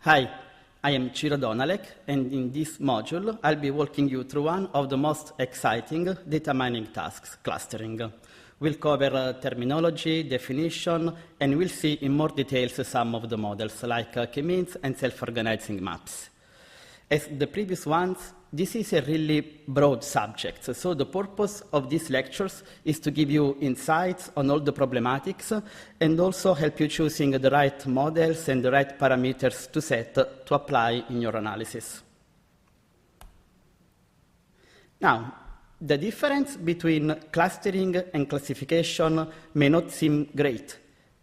Hi, I am Donalek, and in this module, I'll be walking you through one of the most exciting data mining tasks, clustering. We'll cover terminology, definition, and we'll see in more details some of the models, like k-means and self-organizing maps. As the previous ones, this is a really broad subject, so the purpose of these lectures is to give you insights on all the problematics and also help you choosing the right models and the right parameters to set to apply in your analysis. Now, the difference between clustering and classification may not seem great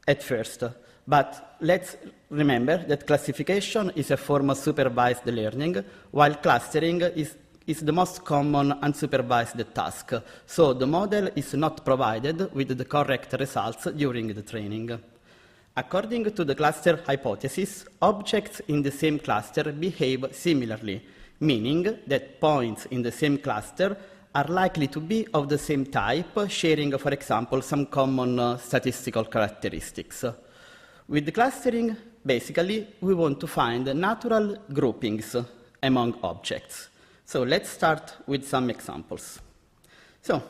at first, but let's remember that classification is a form of supervised learning, while clustering is the most common unsupervised task. So the model is not provided with the correct results during the training. According to the cluster hypothesis, objects in the same cluster behave similarly, meaning that points in the same cluster are likely to be of the same type, sharing, for example, some common statistical characteristics. With the clustering, basically, we want to find natural groupings among objects. So let's start with some examples. So,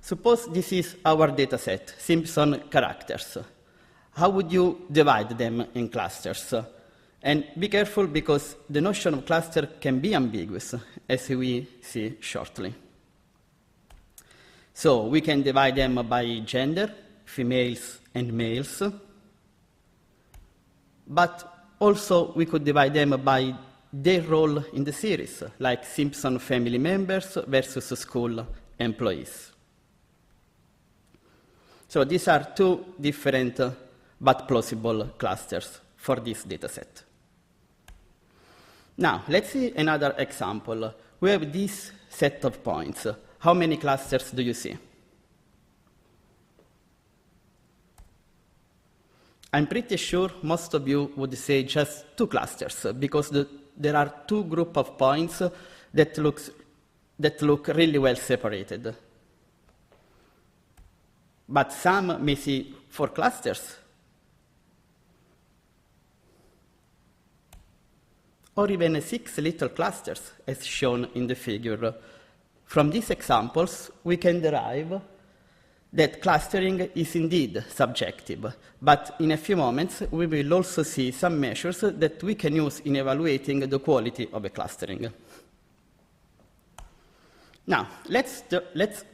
suppose this is our data set, Simpson characters. How would you divide them in clusters? And be careful, because the notion of cluster can be ambiguous, as we see shortly. So we can divide them by gender, females and males, but also we could divide them by their role in the series, like Simpson family members versus school employees. So these are two different but plausible clusters for this dataset. Now, let's see another example. We have this set of points. How many clusters do you see? I'm pretty sure most of you would say just two clusters, because there are two groups of points that look really well separated. But some may see 4 clusters, or even 6 little clusters, as shown in the figure. From these examples, we can derive that clustering is indeed subjective, but in a few moments we will also see some measures that we can use in evaluating the quality of a clustering. Now, let's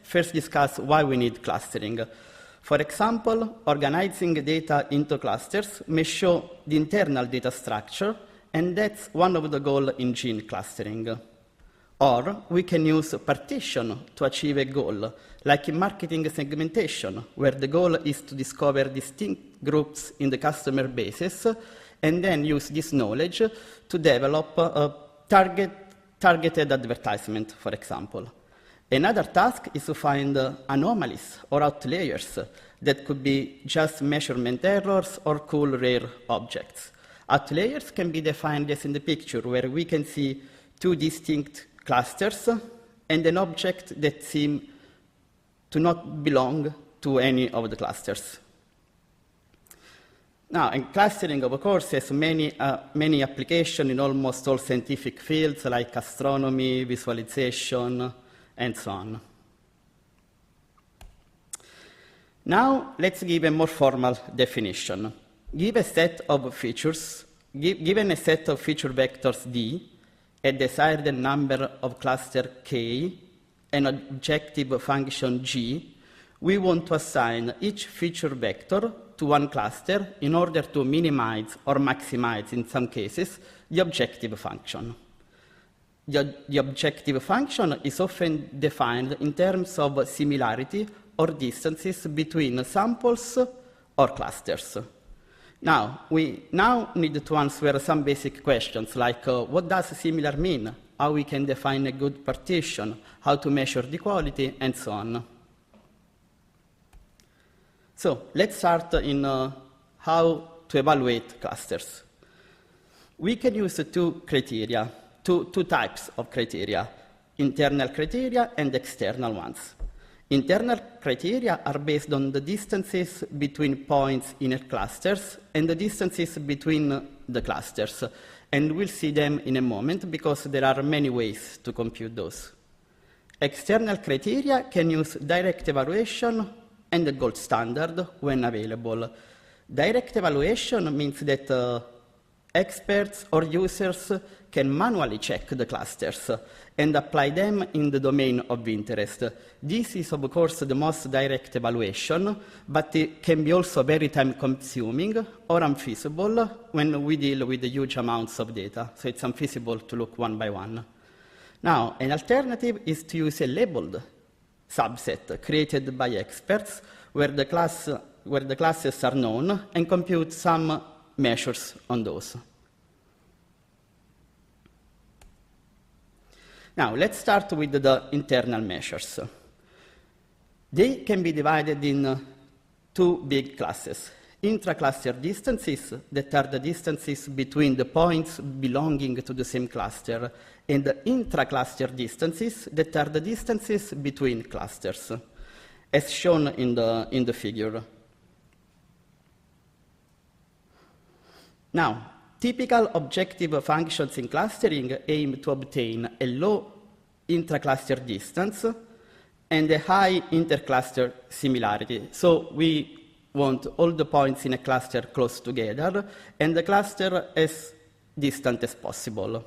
first discuss why we need clustering. For example, organizing data into clusters may show the internal data structure, and that's one of the goals in gene clustering. Or we can use partition to achieve a goal, like in marketing segmentation, where the goal is to discover distinct groups in the customer bases and then use this knowledge to develop a targeted advertisement, for example. Another task is to find anomalies or outliers that could be just measurement errors or cool rare objects. Outliers can be defined as in the picture, where we can see 2 distinct clusters and an object that seem to not belong to any of the clusters. Now, and clustering, of course, has many applications in almost all scientific fields, like astronomy, visualization, and so on. Now, let's give a more formal definition. Given a set of feature vectors D, a desired number of cluster K, an objective function G, we want to assign each feature vector to one cluster in order to minimize or maximize, in some cases, the objective function. The objective function is often defined in terms of similarity or distances between samples or clusters. Now, we need to answer some basic questions, like what does similar mean, how we can define a good partition, how to measure the quality, and so on. So let's start in how to evaluate clusters. We can use 2 criteria, two types of criteria, internal criteria and external ones. Internal criteria are based on the distances between points in clusters and the distances between the clusters. And we'll see them in a moment because there are many ways to compute those. External criteria can use direct evaluation and the gold standard when available. Direct evaluation means that experts or users can manually check the clusters and apply them in the domain of interest. This is, of course, the most direct evaluation, but it can be also very time-consuming or unfeasible when we deal with huge amounts of data. So it's unfeasible to look one by one. Now, an alternative is to use a labeled subset created by experts where the classes are known and compute some measures on those. Now, let's start with the internal measures. They can be divided in two big classes. Intra-cluster distances, that are the distances between the points belonging to the same cluster, and the intra-cluster distances, that are the distances between clusters, as shown in the figure. Now, typical objective functions in clustering aim to obtain a low intra-cluster distance and a high inter-cluster similarity. So we want all the points in a cluster close together and the cluster as distant as possible.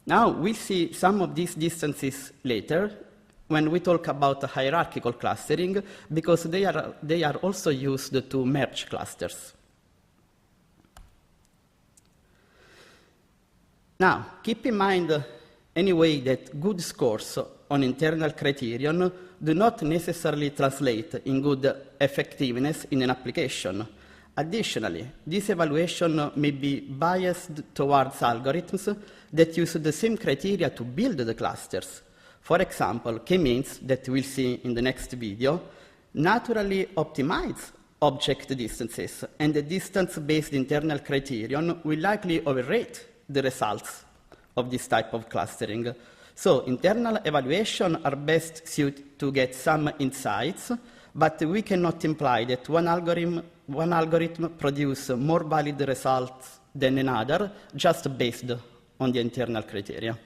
Now, we'll see some of these distances later when we talk about hierarchical clustering, because they are also used to merge clusters. Now, keep in mind anyway that good scores on internal criterion do not necessarily translate in good effectiveness in an application. Additionally, this evaluation may be biased towards algorithms that use the same criteria to build the clusters. For example, k-means, that we'll see in the next video, naturally optimize object distances, and the distance-based internal criterion will likely overrate the results of this type of clustering. So internal evaluation are best suited to get some insights, but we cannot imply that one algorithm produces more valid results than another just based on the internal criteria.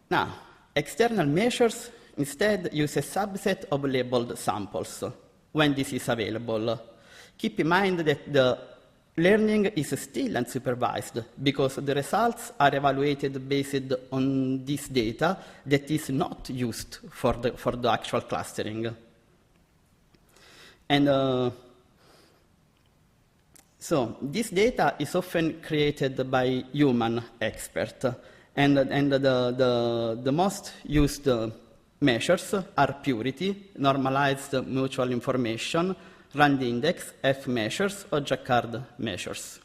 Now, external measures instead use a subset of labeled samples when this is available. Keep in mind that the learning is still unsupervised because the results are evaluated based on this data that is not used for the actual clustering. And so this data is often created by human experts, and the most used measures are purity, normalized mutual information, Rand index, F measures, or Jacquard measures.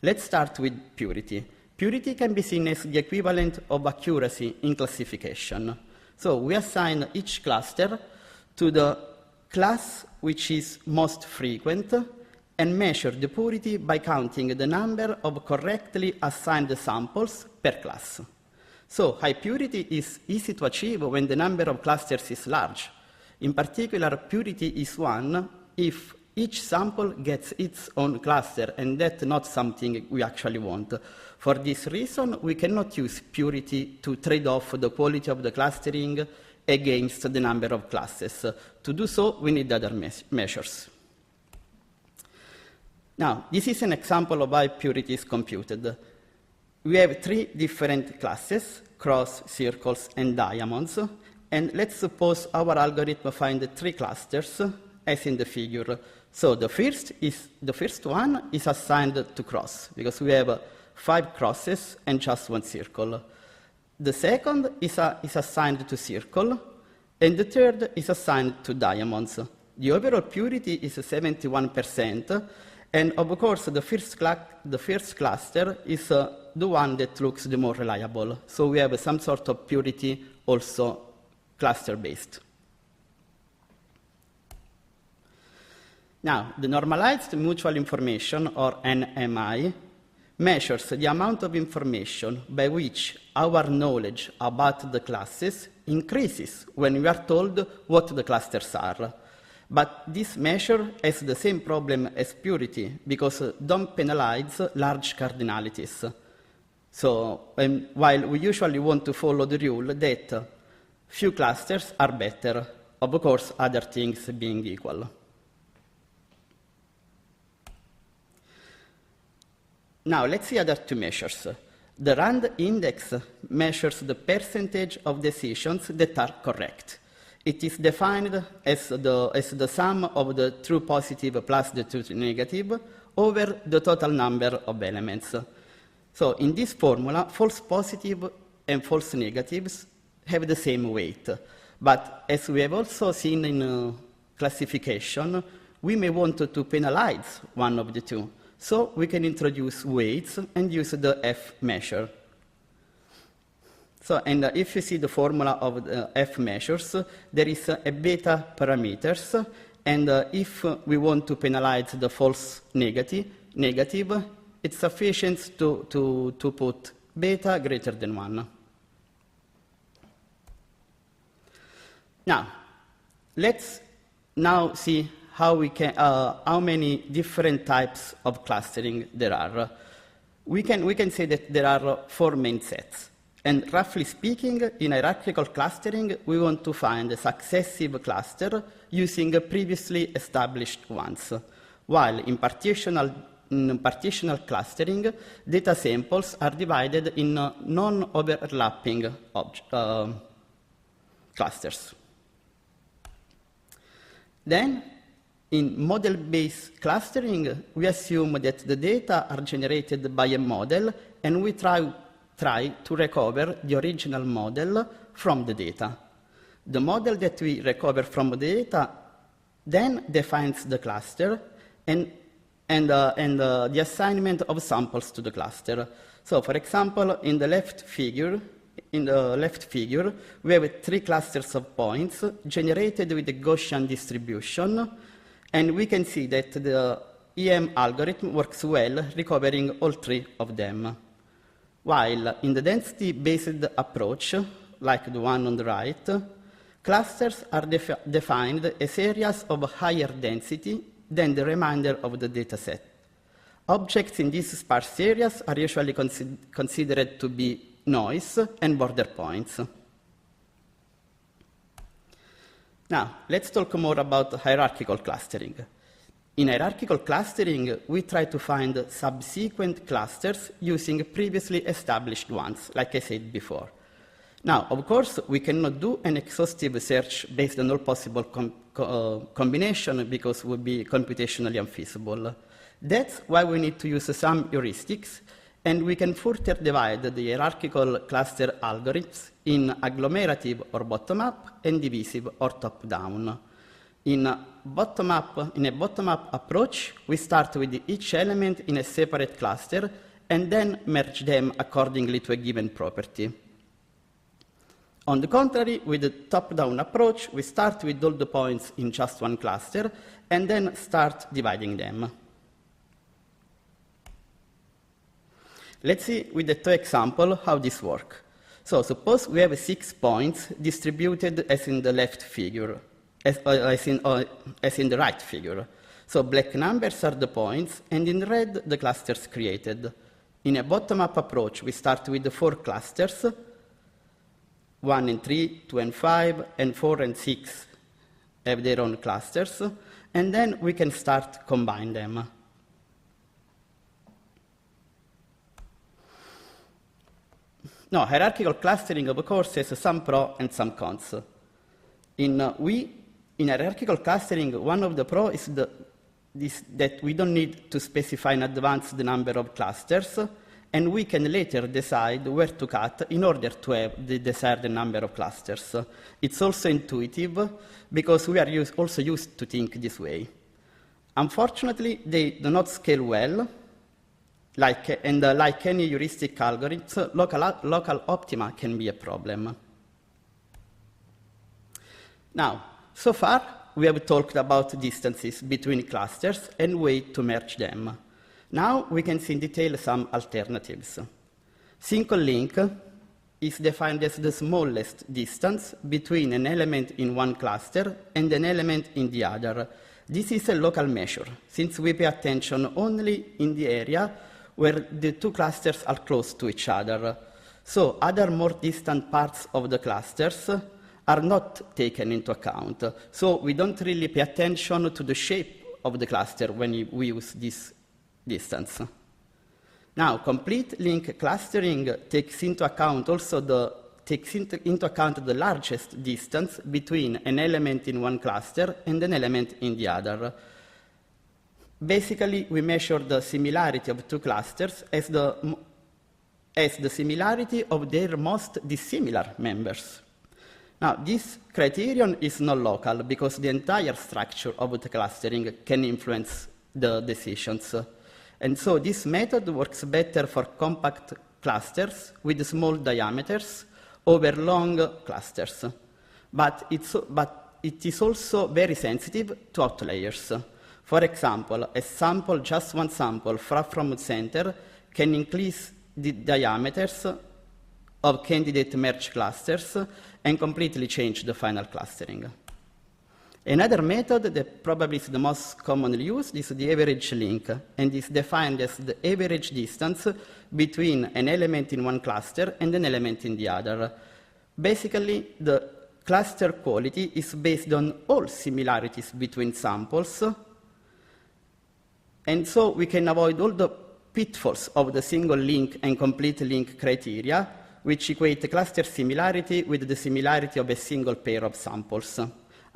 Let's start with purity. Purity can be seen as the equivalent of accuracy in classification. So we assign each cluster to the class which is most frequent and measure the purity by counting the number of correctly assigned samples per class. So high purity is easy to achieve when the number of clusters is large. In particular, purity is 1 if each sample gets its own cluster, and that's not something we actually want. For this reason, we cannot use purity to trade off the quality of the clustering against the number of classes. To do so, we need other measures. Now, this is an example of how purity is computed. We have 3 different classes, cross, circles, and diamonds. And let's suppose our algorithm finds 3 clusters, as in the figure. So the first one is assigned to cross, because we have 5 crosses and just 1 circle. The second is assigned to circle, and the third is assigned to diamonds. The overall purity is 71%, and of course the first cluster is the one that looks the more reliable. So we have some sort of purity also cluster-based. Now, the normalized mutual information, or NMI, measures the amount of information by which our knowledge about the classes increases when we are told what the clusters are. But this measure has the same problem as purity because don't penalize large cardinalities. So while we usually want to follow the rule that few clusters are better, of course, other things being equal. Now, let's see other two measures. The RAND index measures the percentage of decisions that are correct. It is defined as the sum of the true positive plus the true negative over the total number of elements. So in this formula, false positive and false negatives have the same weight. But as we have also seen in classification, we may want to penalize one of the two. So we can introduce weights and use the F measure. So, and if you see the formula of the F measures, there is a beta parameters, and if we want to penalize the false negative, it's sufficient to put beta greater than 1. Now, let's now see how many different types of clustering there are. We can say that there are 4 main sets. And roughly speaking, in hierarchical clustering, we want to find a successive cluster using previously established ones, while in partitional clustering, data samples are divided in non-overlapping clusters. Then, in model-based clustering, we assume that the data are generated by a model, and we try to recover the original model from the data. The model that we recover from the data then defines the cluster and the assignment of samples to the cluster. So, for example, in the left figure, we have 3 clusters of points generated with a Gaussian distribution, and we can see that the EM algorithm works well, recovering all 3 of them. While in the density-based approach, like the one on the right, clusters are defined as areas of higher density than the remainder of the dataset. Objects in these sparse areas are usually considered to be noise and border points. Now, let's talk more about hierarchical clustering. In hierarchical clustering, we try to find subsequent clusters using previously established ones, like I said before. Now, of course, we cannot do an exhaustive search based on all possible combination because it would be computationally unfeasible. That's why we need to use some heuristics, and we can further divide the hierarchical cluster algorithms in agglomerative or bottom-up and divisive or top-down. In a bottom-up approach, we start with each element in a separate cluster and then merge them accordingly to a given property. On the contrary, with the top-down approach, we start with all the points in just one cluster and then start dividing them. Let's see with the 2 examples how this works. So suppose we have 6 points distributed as in the left figure, as in the right figure. So black numbers are the points, and in red the clusters created. In a bottom-up approach, we start with the 4 clusters, 1 and 3, 2 and 5, and 4 and 6 have their own clusters, and then we can start combine them. Now, hierarchical clustering, of course, has some pros and some cons. In hierarchical clustering, one of the pros is that we don't need to specify in advance the number of clusters, and we can later decide where to cut in order to have the desired number of clusters. It's also intuitive because we are also used to think this way. Unfortunately, they do not scale well, like any heuristic algorithms, local optima can be a problem. Now, so far, we have talked about distances between clusters and way to merge them. Now we can see in detail some alternatives. Single link is defined as the smallest distance between an element in one cluster and an element in the other. This is a local measure, since we pay attention only in the area where the two clusters are close to each other. So other more distant parts of the clusters are not taken into account. So we don't really pay attention to the shape of the cluster when we use this distance. Now, complete link clustering takes into account the largest distance between an element in one cluster and an element in the other. Basically, we measure the similarity of two clusters as the similarity of their most dissimilar members. Now, this criterion is not local because the entire structure of the clustering can influence the decisions. And so this method works better for compact clusters with small diameters over long clusters. But it is also very sensitive to outliers. For example, just one sample far from the center can increase the diameters of candidate merge clusters and completely change the final clustering. Another method that probably is the most commonly used is the average link, and is defined as the average distance between an element in one cluster and an element in the other. Basically, the cluster quality is based on all similarities between samples, and so we can avoid all the pitfalls of the single link and complete link criteria, which equate cluster similarity with the similarity of a single pair of samples.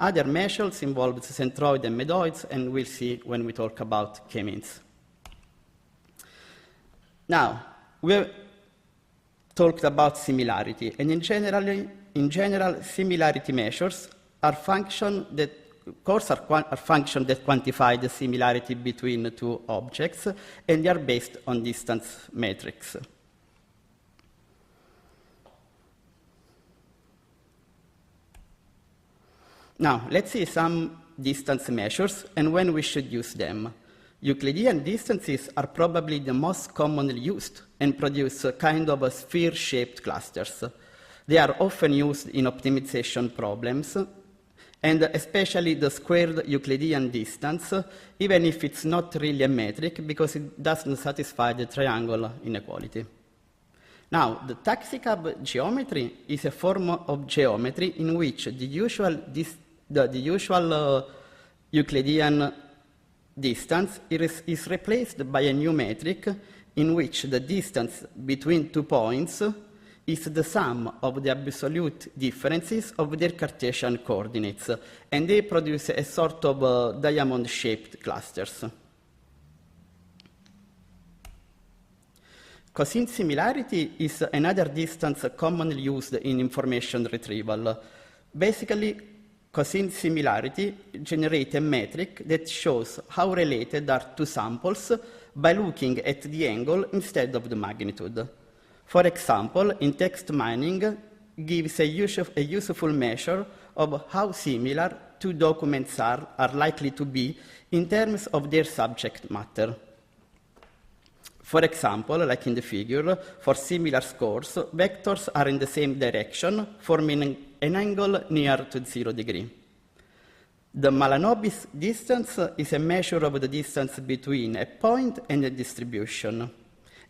Other measures involve centroid and medoids, and we'll see when we talk about k-means. Now, we have talked about similarity, and in general, similarity measures are functions that quantify the similarity between two objects, and they are based on distance metrics. Now, let's see some distance measures and when we should use them. Euclidean distances are probably the most commonly used and produce a kind of sphere-shaped clusters. They are often used in optimization problems, and especially the squared Euclidean distance, even if it's not really a metric because it doesn't satisfy the triangle inequality. Now, the taxicab geometry is a form of geometry in which the usual Euclidean distance is replaced by a new metric in which the distance between 2 points is the sum of the absolute differences of their Cartesian coordinates, and they produce a sort of diamond-shaped clusters. Cosine similarity is another distance commonly used in information retrieval. Basically, cosine similarity generates a metric that shows how related are two samples by looking at the angle instead of the magnitude. For example, in text mining, gives a useful measure of how similar two documents are likely to be in terms of their subject matter. For example, like in the figure, for similar scores, vectors are in the same direction, forming an angle near to 0 degree. The Malanobis distance is a measure of the distance between a point and a distribution.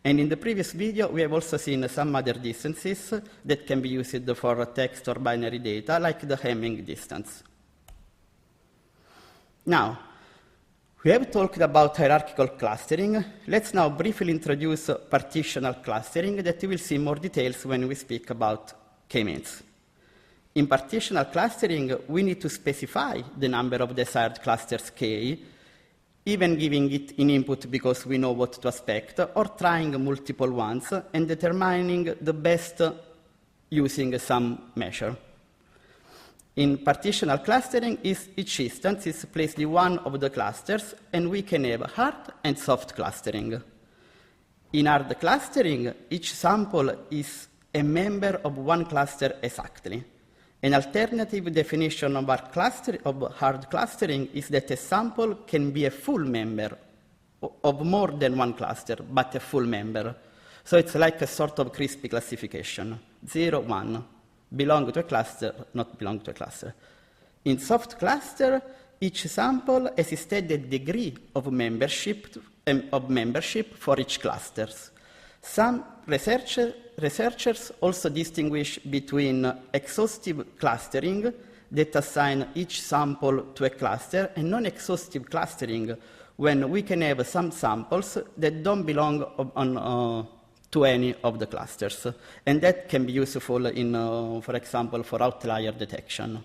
And in the previous video, we have also seen some other distances that can be used for text or binary data, like the Hamming distance. Now, we have talked about hierarchical clustering. Let's now briefly introduce partitional clustering that you will see more details when we speak about k-means. In partitional clustering, we need to specify the number of desired clusters k, even giving it in input because we know what to expect, or trying multiple ones and determining the best using some measure. In partitional clustering, each instance is placed in one of the clusters, and we can have hard and soft clustering. In hard clustering, each sample is a member of one cluster exactly. An alternative definition of hard clustering is that a sample can be a full member of more than one cluster, but a full member. So it's like a sort of crispy classification, 0, 1, belong to a cluster, not belong to a cluster. In soft cluster, each sample has instead a degree of membership for each cluster. Some researchers also distinguish between exhaustive clustering that assign each sample to a cluster and non-exhaustive clustering, when we can have some samples that don't belong to any of the clusters. And that can be useful in, for example, for outlier detection.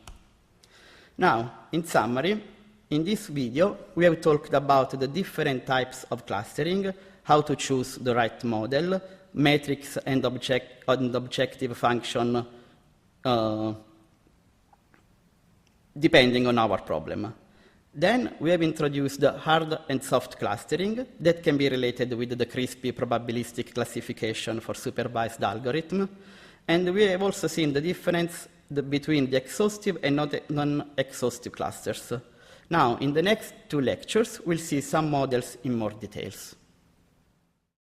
Now, in summary, in this video, we have talked about the different types of clustering, how to choose the right model, metrics and objective function depending on our problem. Then we have introduced the hard and soft clustering that can be related with the crispy probabilistic classification for supervised algorithm. And we have also seen the difference between the exhaustive and non-exhaustive clusters. Now, in the next 2 lectures, we'll see some models in more details.